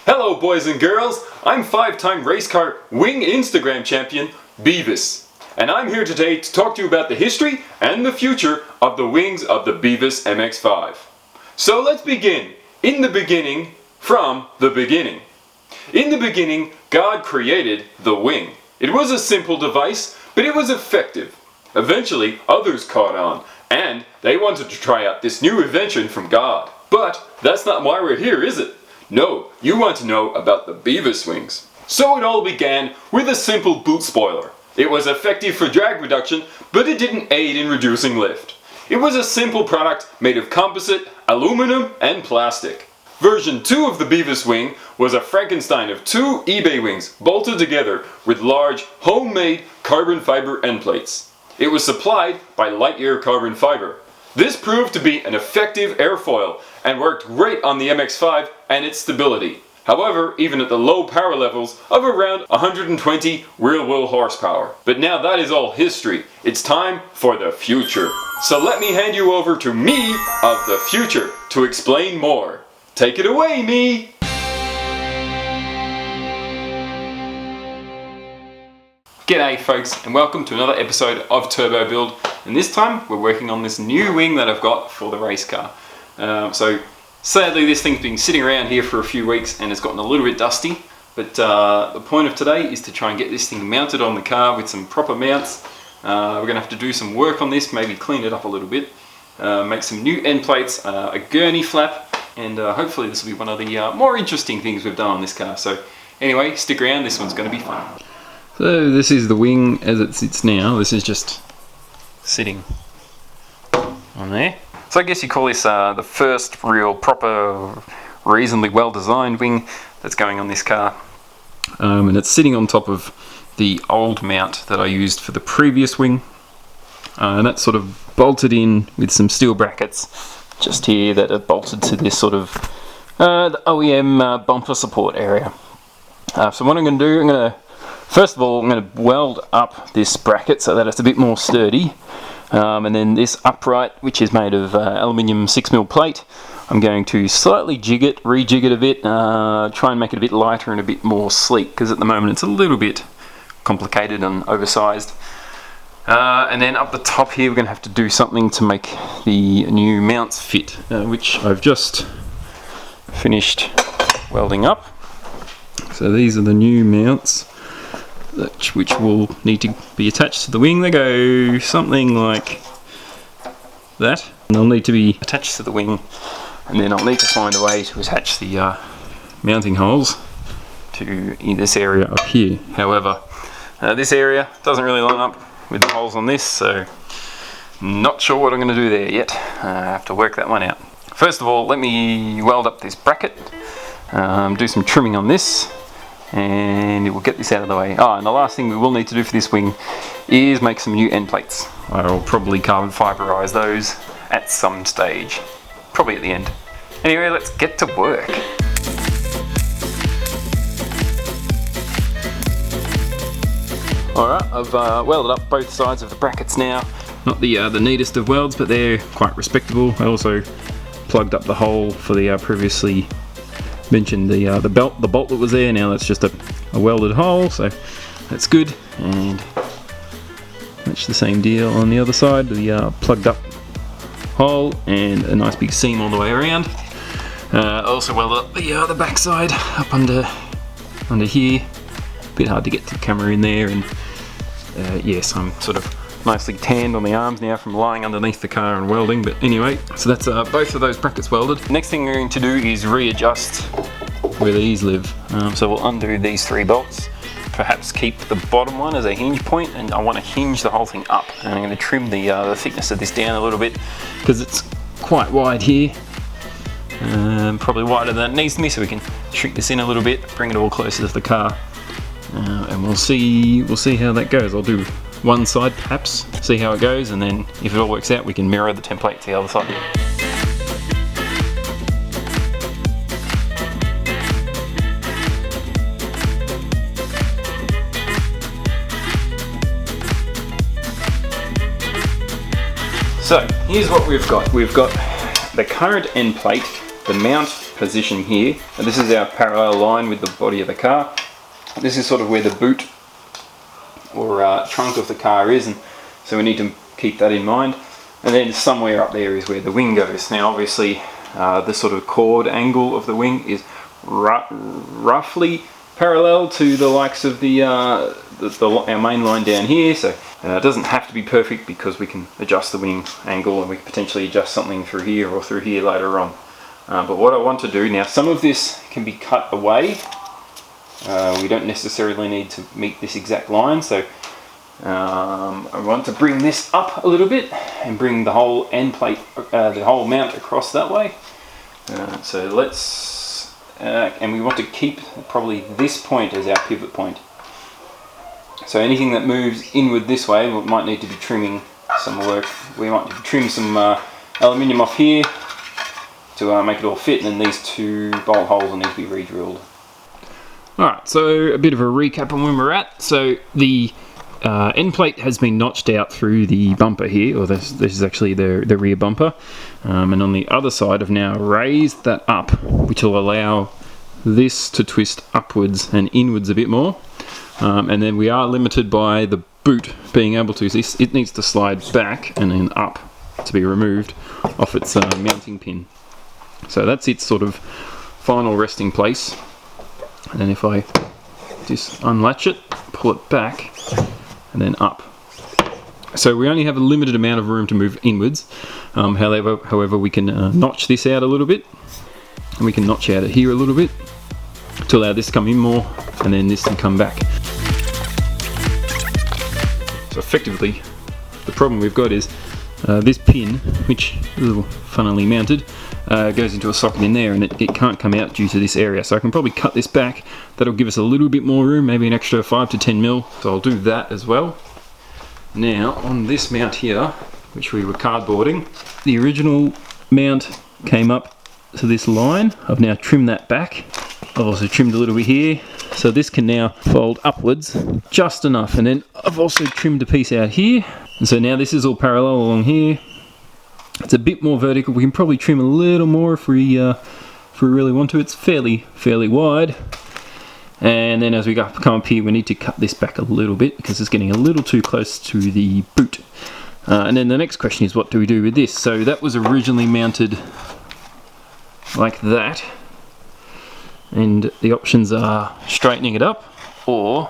Hello boys and girls, I'm 5-time race car wing Instagram champion, BEAVIS. And I'm here today to talk to you about the history and the future of the wings of the BEAVIS MX-5. So let's begin. In the beginning, from the beginning. In the beginning, God created the wing. It was a simple device, but it was effective. Eventually, others caught on, and they wanted to try out this new invention from God. But that's not why we're here, is it? No, you want to know about the BEAVIS wings. So it all began with a simple boot spoiler. It was effective for drag reduction, but it didn't aid in reducing lift. It was a simple product made of composite, aluminum, and plastic. Version 2 of the BEAVIS wing was a Frankenstein of 2 eBay wings bolted together with large, homemade carbon fiber end plates. It was supplied by Lightyear Carbon Fiber. This proved to be an effective airfoil and worked great on the MX-5 and its stability. However, even at the low power levels of around 120 WheelWell horsepower. But now that is all history. It's time for the future. So let me hand you over to me of the future to explain more. Take it away, me! G'day folks, and welcome to another episode of Turbo Build. And this time we're working on this new wing that I've got for the race car. So sadly this thing's been sitting around here for a few weeks and it's gotten a little bit dusty. But the point of today is to try and get this thing mounted on the car with some proper mounts. We're going to have to do some work on this, maybe clean it up a little bit. Make some new end plates, a gurney flap, and hopefully this will be one of the more interesting things we've done on this car. So anyway, stick around, this one's going to be fun. So this is the wing as it sits now. This is just sitting on there. So I guess you call this the first real proper, reasonably well designed wing that's going on this car. And it's sitting on top of the old mount that I used for the previous wing. And that's sort of bolted in with some steel brackets just here that are bolted to this sort of the OEM bumper support area. So what I'm going to do, first of all, I'm going to weld up this bracket so that it's a bit more sturdy. And then this upright, which is made of aluminium 6mm plate, I'm going to slightly jig it, rejig it a bit, try and make it a bit lighter and a bit more sleek, because at the moment it's a little bit complicated and oversized. And then up the top here we're going to have to do something to make the new mounts fit, which I've just finished welding up. So these are the new mounts which will need to be attached to the wing. They go something like that, and they'll need to be attached to the wing, and then I'll need to find a way to attach the mounting holes to in this area up here. However, this area doesn't really line up with the holes on this, so not sure what I'm going to do there yet. I have to work that one out. First of all, let me weld up this bracket, do some trimming on this, and we'll get this out of the way. And the last thing we will need to do for this wing is make some new end plates. I'll probably carbon fiberize those at some stage, probably at the end. Anyway, let's get to work. Alright, I've welded up both sides of the brackets now. Not the neatest of welds, but they're quite respectable. I also plugged up the hole for the previously mentioned the bolt that was there. Now that's just a welded hole, so that's good. And that's the same deal on the other side, the plugged up hole and a nice big seam all the way around. I also welded up the back side up under here. A bit hard to get the camera in there, and yes, I'm sort of nicely tanned on the arms now from lying underneath the car and welding. But anyway, so that's both of those brackets welded. Next thing we're going to do is readjust where these live. So we'll undo these 3 bolts, perhaps keep the bottom one as a hinge point, and I want to hinge the whole thing up. And I'm going to trim the thickness of this down a little bit because it's quite wide here, probably wider than it needs to be, so we can shrink this in a little bit, bring it all closer to the car, and we'll see how that goes. I'll do one side perhaps, see how it goes, and then if it all works out we can mirror the template to the other side. So here's what we've got. We've got the current end plate, the mount position here, and this is our parallel line with the body of the car. This is sort of where the boot or trunk of the car is, and so we need to keep that in mind. And then somewhere up there is where the wing goes. Now obviously the sort of chord angle of the wing is roughly parallel to the likes of our main line down here, so it doesn't have to be perfect because we can adjust the wing angle, and we can potentially adjust something through here or through here later on. But what I want to do now, some of this can be cut away. We don't necessarily need to meet this exact line, so I want to bring this up a little bit and bring the whole end plate, the whole mount across that way. So let's, and we want to keep probably this point as our pivot point. So anything that moves inward this way, we might need to be trimming some work. We might trim some aluminium off here to make it all fit, and then these two bolt holes will need to be re-drilled. Alright, so a bit of a recap on where we're at. So the end plate has been notched out through the bumper here, or this is actually the rear bumper, and on the other side I've now raised that up, which will allow this to twist upwards and inwards a bit more, and then we are limited by the boot being able to, it needs to slide back and then up to be removed off its mounting pin. So that's its sort of final resting place. And then if I just unlatch it, pull it back, and then up. So we only have a limited amount of room to move inwards. However, we can notch this out a little bit, and we can notch out it here a little bit to allow this to come in more, and then this can come back. So effectively, the problem we've got is this pin, which is a little funnily mounted, goes into a socket in there, and it can't come out due to this area. So I can probably cut this back. That'll give us a little bit more room, maybe an extra 5 to 10 mil. So I'll do that as well. Now on this mount here, which we were cardboarding, the original mount came up to this line. I've now trimmed that back. I've also trimmed a little bit here, so this can now fold upwards just enough. And then I've also trimmed a piece out here, and so now this is all parallel along here. It's a bit more vertical. We can probably trim a little more if we really want to. It's fairly wide. And then as we come up here, we need to cut this back a little bit because it's getting a little too close to the boot. And then the next question is, what do we do with this? So that was originally mounted like that, and the options are straightening it up, or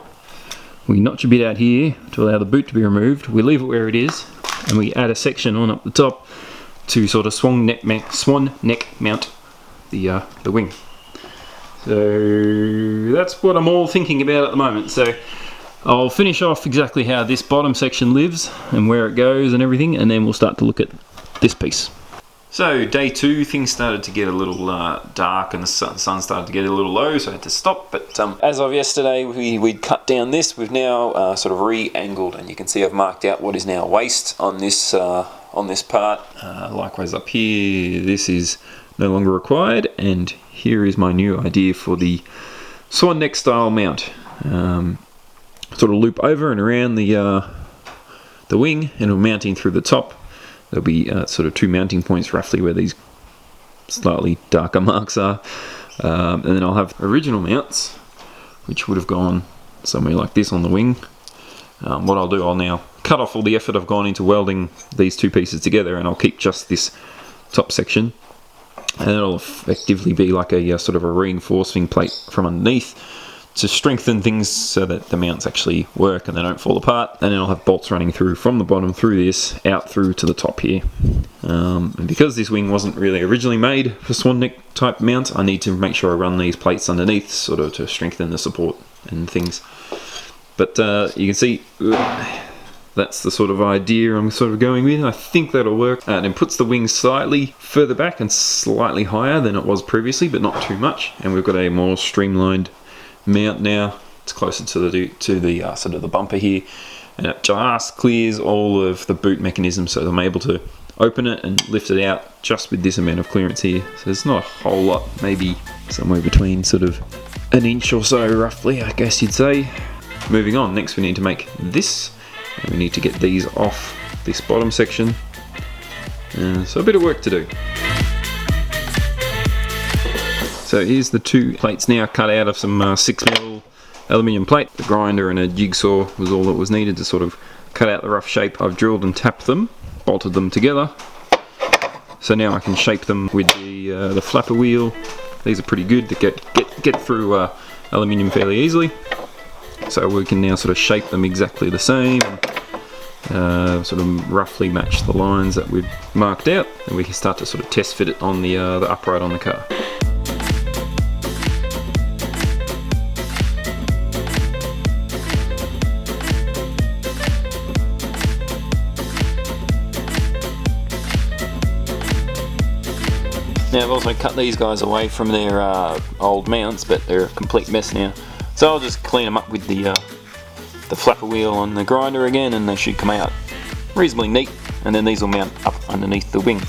we notch a bit out here to allow the boot to be removed. We leave it where it is, and we add a section on up the top to sort of swan neck mount the wing. So that's what I'm all thinking about at the moment. So I'll finish off exactly how this bottom section lives and where it goes and everything, and then we'll start to look at this piece. So day 2, things started to get a little dark, and the sun started to get a little low, so I had to stop. But as of yesterday, we'd cut down this. We've now sort of re-angled, and you can see I've marked out what is now waste on this part. Likewise up here, this is no longer required, and here is my new idea for the swan neck style mount. Sort of loop over and around the wing, and it'll mount in through the top. There'll be sort of 2 mounting points roughly where these slightly darker marks are, and then I'll have original mounts which would have gone somewhere like this on the wing. What I'll do, I'll now cut off all the effort I've gone into welding these 2 pieces together, and I'll keep just this top section, and it'll effectively be like a sort of a reinforcing plate from underneath to strengthen things so that the mounts actually work and they don't fall apart. And then I'll have bolts running through from the bottom through this out through to the top here. And because this wing wasn't really originally made for swan neck type mounts, I need to make sure I run these plates underneath sort of to strengthen the support and things. But you can see that's the sort of idea I'm sort of going with. I think that'll work. And it puts the wing slightly further back and slightly higher than it was previously, but not too much. And we've got a more streamlined mount now. It's closer to the sort of the bumper here, and it just clears all of the boot mechanism, so I'm able to open it and lift it out just with this amount of clearance here. So there's not a whole lot, maybe somewhere between sort of an inch or so roughly, I guess you'd say. Moving on, next we need to make this, and we need to get these off this bottom section, so a bit of work to do. So here's the two plates now cut out of some 6mm aluminium plate. The grinder and a jigsaw was all that was needed to sort of cut out the rough shape. I've drilled and tapped them, bolted them together. So now I can shape them with the flapper wheel. These are pretty good to get through aluminium fairly easily. So we can now sort of shape them exactly the same and sort of roughly match the lines that we've marked out, and we can start to sort of test fit it on the upright on the car. Now I've also cut these guys away from their old mounts, but they're a complete mess now. So I'll just clean them up with the flapper wheel on the grinder again, and they should come out reasonably neat, and then these will mount up underneath the wing.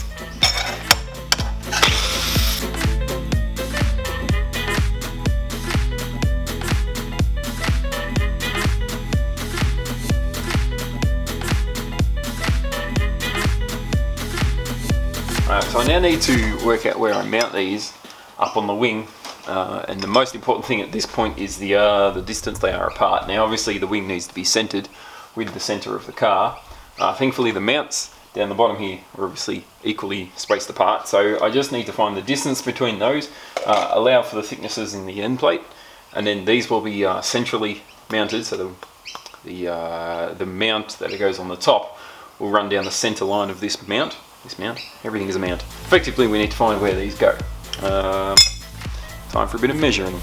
So I now need to work out where I mount these up on the wing, and the most important thing at this point is the distance they are apart. Now obviously the wing needs to be centered with the center of the car. Thankfully the mounts down the bottom here are obviously equally spaced apart, so I just need to find the distance between those, allow for the thicknesses in the end plate, and then these will be centrally mounted, so the mount that goes on the top will run down the center line of this mount. Everything is a mount. Effectively we need to find where these go. Time for a bit of measuring.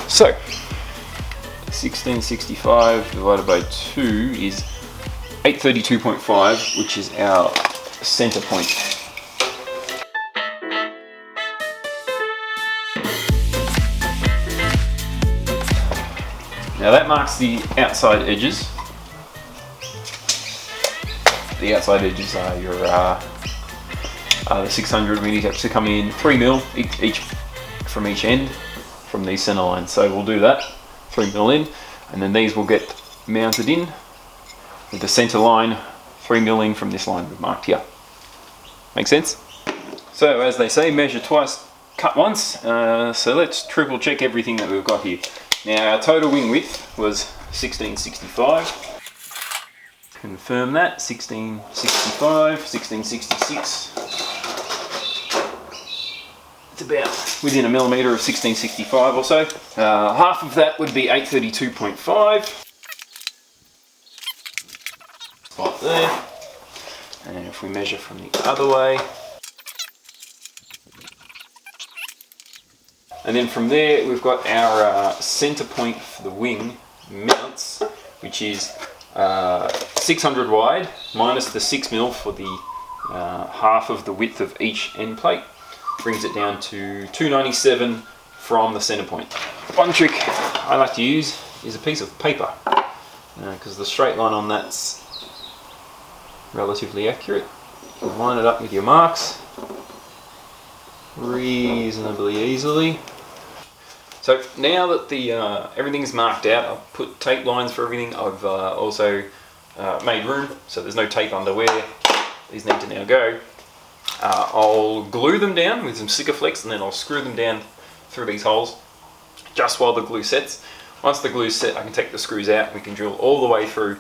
So 1665 divided by 2 is 832.5, which is our center point. Now that marks the outside edges. The outside edges are your the 600. We need to actually come in 3mm each from each end from these center lines. So we'll do that, 3mm in, and then these will get mounted in with the center line 3mm in from this line we've marked here. Make sense? So as they say, measure twice, cut once. So let's triple check everything that we've got here. Now our total wing width was 1665. Confirm that, 1665, 1666. It's about within a millimetre of 1665 or so. Half of that would be 832.5. Spot there. And if we measure from the other way. And then from there we've got our centre point for the wing mounts, which is 600 wide minus the 6mm for the half of the width of each end plate. Brings it down to 297 from the center point. One trick I like to use is a piece of paper, because the straight line on that's relatively accurate. You can line it up with your marks reasonably easily. So now that the everything's marked out, I've put tape lines for everything. I've also made room, so there's no tape under where these need to now go. I'll glue them down with some Sikaflex, and then I'll screw them down through these holes just while the glue sets. Once the glue's set, I can take the screws out. We can drill all the way through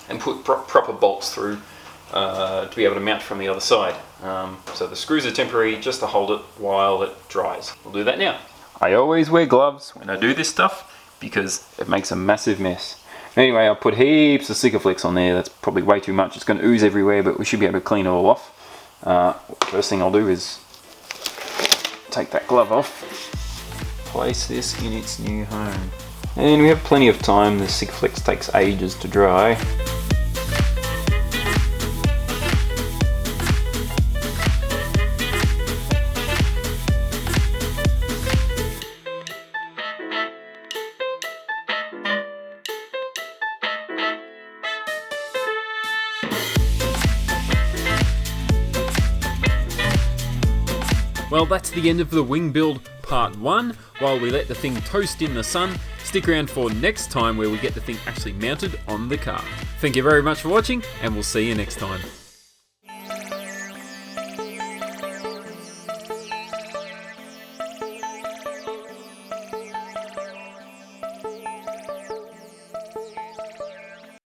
and put proper bolts through to be able to mount from the other side. So the screws are temporary just to hold it while it dries. We'll do that now. I always wear gloves when I do this stuff because it makes a massive mess. Anyway, I'll put heaps of Sikaflex on there. That's probably way too much. It's going to ooze everywhere, but we should be able to clean it all off. First thing I'll do is take that glove off, place this in its new home. And we have plenty of time. The Sikaflex takes ages to dry. Well, that's the end of the wing build part 1. While we let the thing toast in the sun, stick around for next time where we get the thing actually mounted on the car. Thank you very much for watching, and we'll see you next time.